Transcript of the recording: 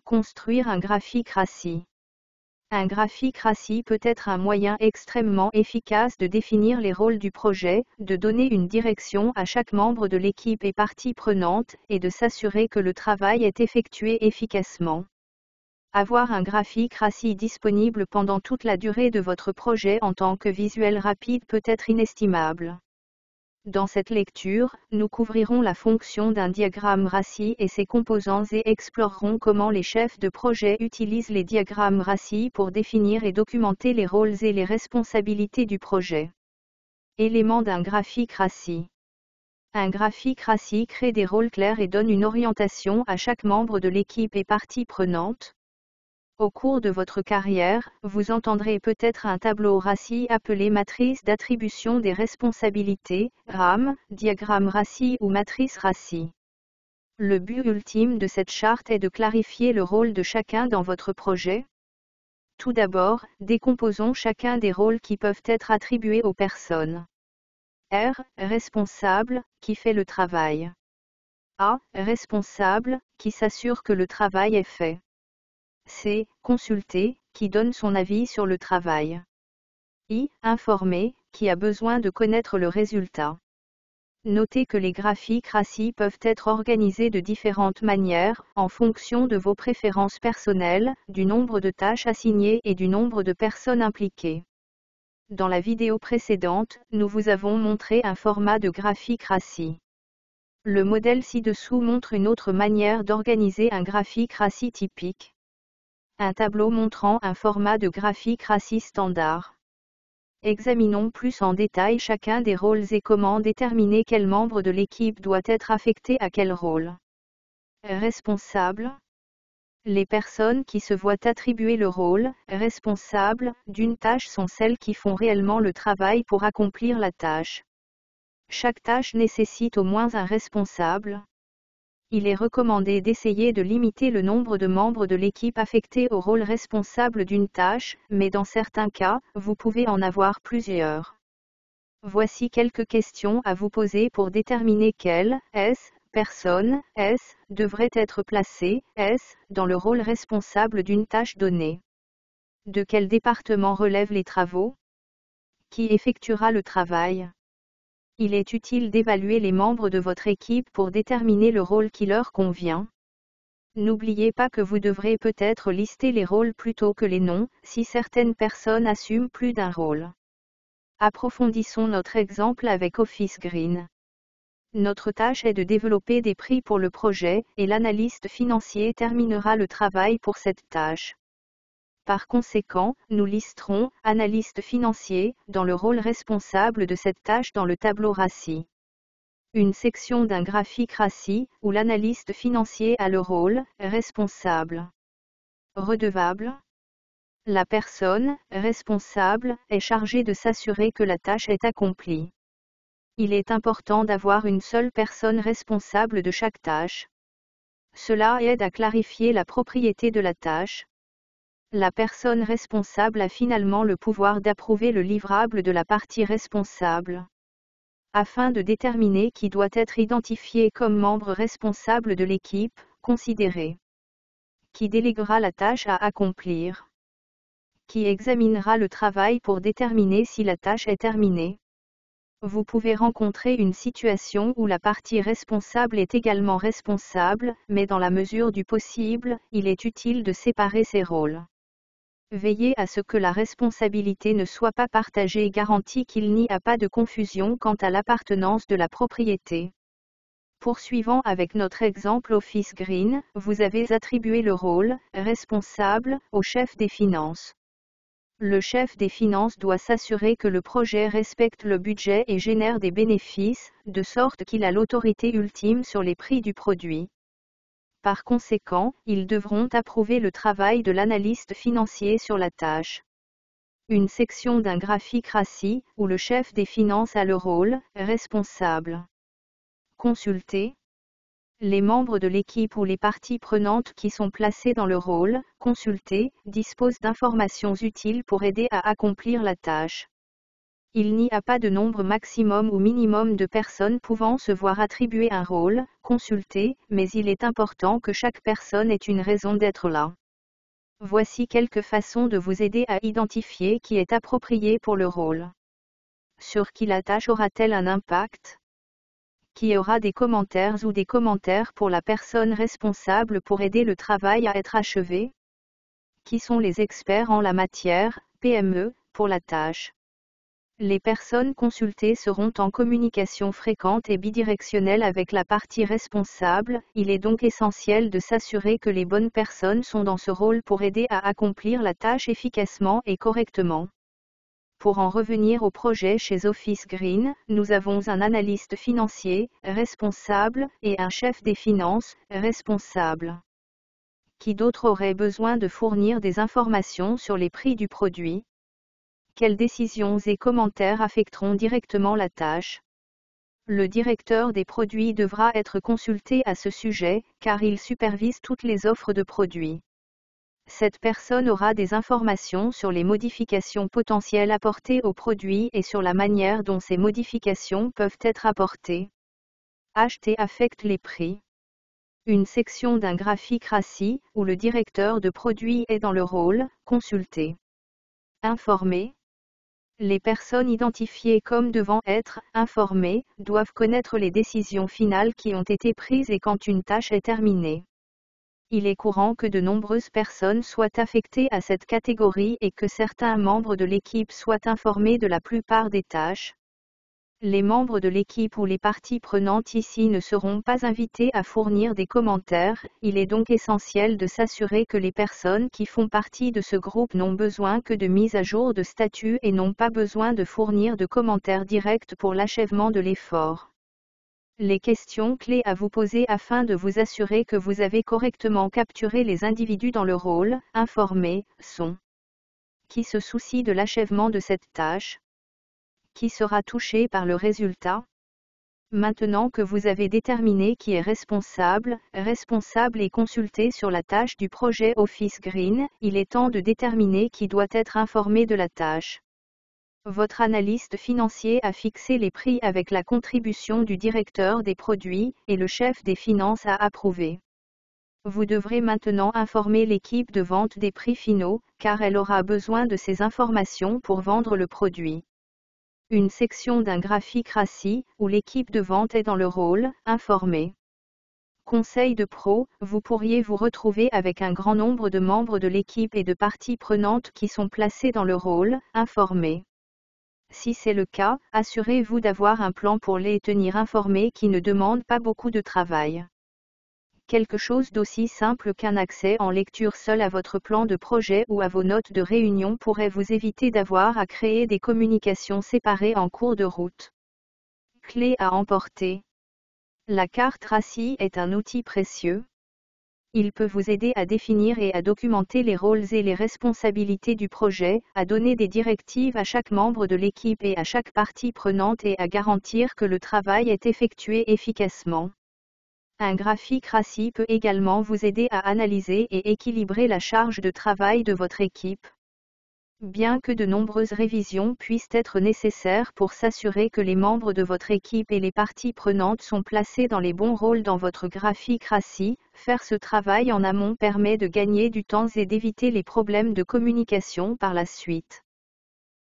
Construire un graphique RACI. Un graphique RACI peut être un moyen extrêmement efficace de définir les rôles du projet, de donner une direction à chaque membre de l'équipe et partie prenante, et de s'assurer que le travail est effectué efficacement. Avoir un graphique RACI disponible pendant toute la durée de votre projet en tant que visuel rapide peut être inestimable. Dans cette lecture, nous couvrirons la fonction d'un diagramme RACI et ses composants et explorerons comment les chefs de projet utilisent les diagrammes RACI pour définir et documenter les rôles et les responsabilités du projet. Éléments d'un graphique RACI. Un graphique RACI crée des rôles clairs et donne une orientation à chaque membre de l'équipe et partie prenante. Au cours de votre carrière, vous entendrez peut-être un tableau RACI appelé matrice d'attribution des responsabilités, RAM, diagramme RACI ou matrice RACI. Le but ultime de cette charte est de clarifier le rôle de chacun dans votre projet. Tout d'abord, décomposons chacun des rôles qui peuvent être attribués aux personnes. R. Responsable, qui fait le travail. A. Responsable, qui s'assure que le travail est fait. C. Consulter, qui donne son avis sur le travail. I. Informer, qui a besoin de connaître le résultat. Notez que les graphiques RACI peuvent être organisés de différentes manières, en fonction de vos préférences personnelles, du nombre de tâches assignées et du nombre de personnes impliquées. Dans la vidéo précédente, nous vous avons montré un format de graphique RACI. Le modèle ci-dessous montre une autre manière d'organiser un graphique RACI typique. Un tableau montrant un format de graphique RACI standard. Examinons plus en détail chacun des rôles et comment déterminer quel membre de l'équipe doit être affecté à quel rôle. Responsable. Les personnes qui se voient attribuer le rôle responsable d'une tâche sont celles qui font réellement le travail pour accomplir la tâche. Chaque tâche nécessite au moins un responsable. Il est recommandé d'essayer de limiter le nombre de membres de l'équipe affectés au rôle responsable d'une tâche, mais dans certains cas, vous pouvez en avoir plusieurs. Voici quelques questions à vous poser pour déterminer quelle personne devrait être placée dans le rôle responsable d'une tâche donnée. De quel département relèvent les travaux? Qui effectuera le travail? Il est utile d'évaluer les membres de votre équipe pour déterminer le rôle qui leur convient. N'oubliez pas que vous devrez peut-être lister les rôles plutôt que les noms, si certaines personnes assument plus d'un rôle. Approfondissons notre exemple avec Office Green. Notre tâche est de développer des prix pour le projet, et l'analyste financier terminera le travail pour cette tâche. Par conséquent, nous listerons « analyste financier » dans le rôle responsable de cette tâche dans le tableau RACI. Une section d'un graphique RACI, où l'analyste financier a le rôle « responsable ». Redevable. La personne « responsable » est chargée de s'assurer que la tâche est accomplie. Il est important d'avoir une seule personne responsable de chaque tâche. Cela aide à clarifier la propriété de la tâche. La personne responsable a finalement le pouvoir d'approuver le livrable de la partie responsable. Afin de déterminer qui doit être identifié comme membre responsable de l'équipe, considérez qui déléguera la tâche à accomplir, qui examinera le travail pour déterminer si la tâche est terminée. Vous pouvez rencontrer une situation où la partie responsable est également responsable, mais dans la mesure du possible, il est utile de séparer ces rôles. Veillez à ce que la responsabilité ne soit pas partagée et garantit qu'il n'y a pas de confusion quant à l'appartenance de la propriété. Poursuivant avec notre exemple Office Green, vous avez attribué le rôle « responsable » au chef des finances. Le chef des finances doit s'assurer que le projet respecte le budget et génère des bénéfices, de sorte qu'il a l'autorité ultime sur les prix du produit. Par conséquent, ils devront approuver le travail de l'analyste financier sur la tâche. Une section d'un graphique RACI, où le chef des finances a le rôle « responsable ». Consulter. Les membres de l'équipe ou les parties prenantes qui sont placées dans le rôle « consulter » disposent d'informations utiles pour aider à accomplir la tâche. Il n'y a pas de nombre maximum ou minimum de personnes pouvant se voir attribuer un rôle, consulter, mais il est important que chaque personne ait une raison d'être là. Voici quelques façons de vous aider à identifier qui est approprié pour le rôle. Sur qui la tâche aura-t-elle un impact? Qui aura des commentaires ou des commentaires pour la personne responsable pour aider le travail à être achevé? Qui sont les experts en la matière, PME, pour la tâche? Les personnes consultées seront en communication fréquente et bidirectionnelle avec la partie responsable, il est donc essentiel de s'assurer que les bonnes personnes sont dans ce rôle pour aider à accomplir la tâche efficacement et correctement. Pour en revenir au projet chez Office Green, nous avons un analyste financier, responsable, et un chef des finances, responsable. Qui d'autre aurait besoin de fournir des informations sur les prix du produit? Quelles décisions et commentaires affecteront directement la tâche? Le directeur des produits devra être consulté à ce sujet, car il supervise toutes les offres de produits. Cette personne aura des informations sur les modifications potentielles apportées au produit et sur la manière dont ces modifications peuvent être apportées. Acheter affecte les prix. Une section d'un graphique RACI, où le directeur de produit est dans le rôle, consulté. Informer. Les personnes identifiées comme devant être informées doivent connaître les décisions finales qui ont été prises et quand une tâche est terminée. Il est courant que de nombreuses personnes soient affectées à cette catégorie et que certains membres de l'équipe soient informés de la plupart des tâches. Les membres de l'équipe ou les parties prenantes ici ne seront pas invités à fournir des commentaires, il est donc essentiel de s'assurer que les personnes qui font partie de ce groupe n'ont besoin que de mise à jour de statut et n'ont pas besoin de fournir de commentaires directs pour l'achèvement de l'effort. Les questions clés à vous poser afin de vous assurer que vous avez correctement capturé les individus dans le rôle informé sont: qui se soucie de l'achèvement de cette tâche? Qui sera touché par le résultat? Maintenant que vous avez déterminé qui est responsable et consulté sur la tâche du projet Office Green, il est temps de déterminer qui doit être informé de la tâche. Votre analyste financier a fixé les prix avec la contribution du directeur des produits, et le chef des finances a approuvé. Vous devrez maintenant informer l'équipe de vente des prix finaux, car elle aura besoin de ces informations pour vendre le produit. Une section d'un graphique RACI, où l'équipe de vente est dans le rôle informé. Conseil de pro, vous pourriez vous retrouver avec un grand nombre de membres de l'équipe et de parties prenantes qui sont placés dans le rôle informé. Si c'est le cas, assurez-vous d'avoir un plan pour les tenir informés qui ne demande pas beaucoup de travail. Quelque chose d'aussi simple qu'un accès en lecture seul à votre plan de projet ou à vos notes de réunion pourrait vous éviter d'avoir à créer des communications séparées en cours de route. Clé à emporter. La carte RACI est un outil précieux. Il peut vous aider à définir et à documenter les rôles et les responsabilités du projet, à donner des directives à chaque membre de l'équipe et à chaque partie prenante et à garantir que le travail est effectué efficacement. Un graphique RACI peut également vous aider à analyser et équilibrer la charge de travail de votre équipe. Bien que de nombreuses révisions puissent être nécessaires pour s'assurer que les membres de votre équipe et les parties prenantes sont placés dans les bons rôles dans votre graphique RACI, faire ce travail en amont permet de gagner du temps et d'éviter les problèmes de communication par la suite.